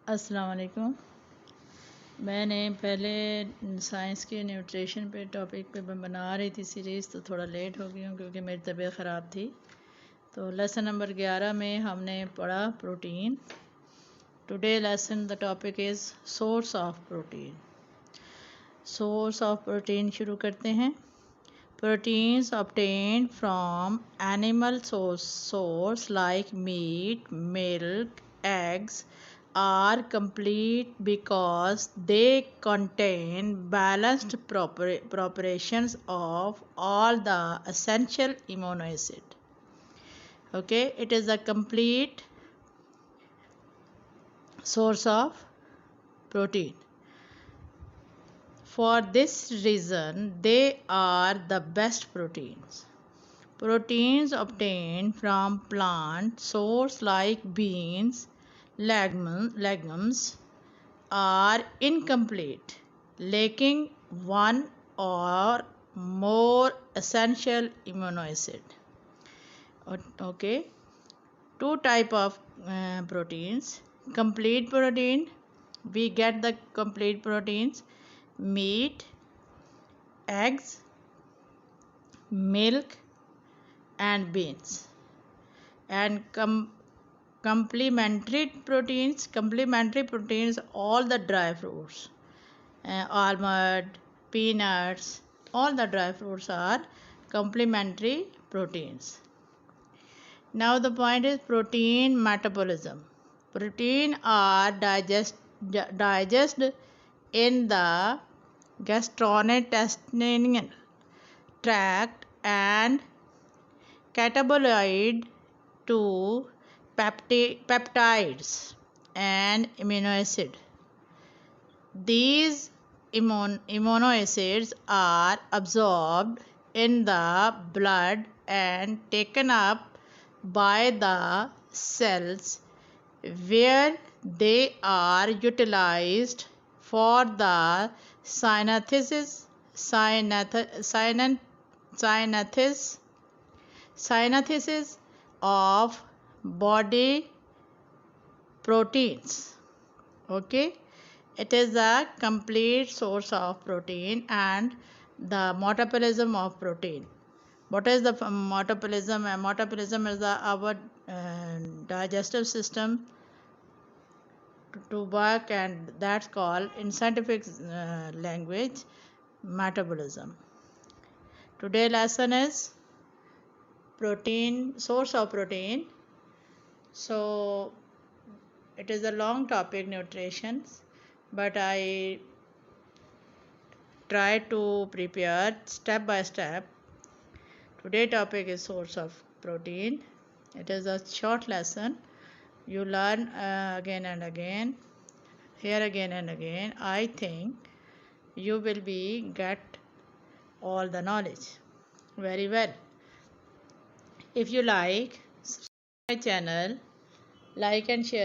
अस्सलाम वालेकुम। मैंने पहले साइंस के न्यूट्रिशन पे टॉपिक पे मैं बना रही थी सीरीज़, तो थोड़ा लेट हो गई हूँ क्योंकि मेरी तबीयत ख़राब थी। तो लेसन नंबर 11 में हमने पढ़ा protein. Today lesson the topic is source of protein. Source of protein शुरू करते हैं। Proteins obtained from animal source like meat, milk, eggs are complete because they contain balanced preparations of all the essential amino acid. Okay, it is a complete source of protein. For this reason, they are the best proteins. Proteins obtained from plant source like beans, legumes are incomplete, lacking one or more essential amino acid. Okay, two type of proteins. Complete protein, we get the complete proteins: meat, eggs, milk, and beans. And complementary proteins, all the dry fruits, almond, peanuts, all the dry fruits are complementary proteins. Now the point is protein metabolism. Protein are digested in the gastrointestinal tract and catabolized to peptides and amino acid. These amino acids are absorbed in the blood and taken up by the cells, where they are utilized for the synthesis of body proteins. Okay, it is a complete source of protein. And the metabolism of protein. What is the metabolism? Metabolism is our digestive system to work, and that's called in scientific language metabolism. Today lesson is protein, source of protein. So it is a long topic, nutrition, but I try to prepare step by step. Today topic is source of protein. It is a short lesson. You learn again and again, here again and again. I think you will be get all the knowledge very well. If you like, subscribe my channel, like and share.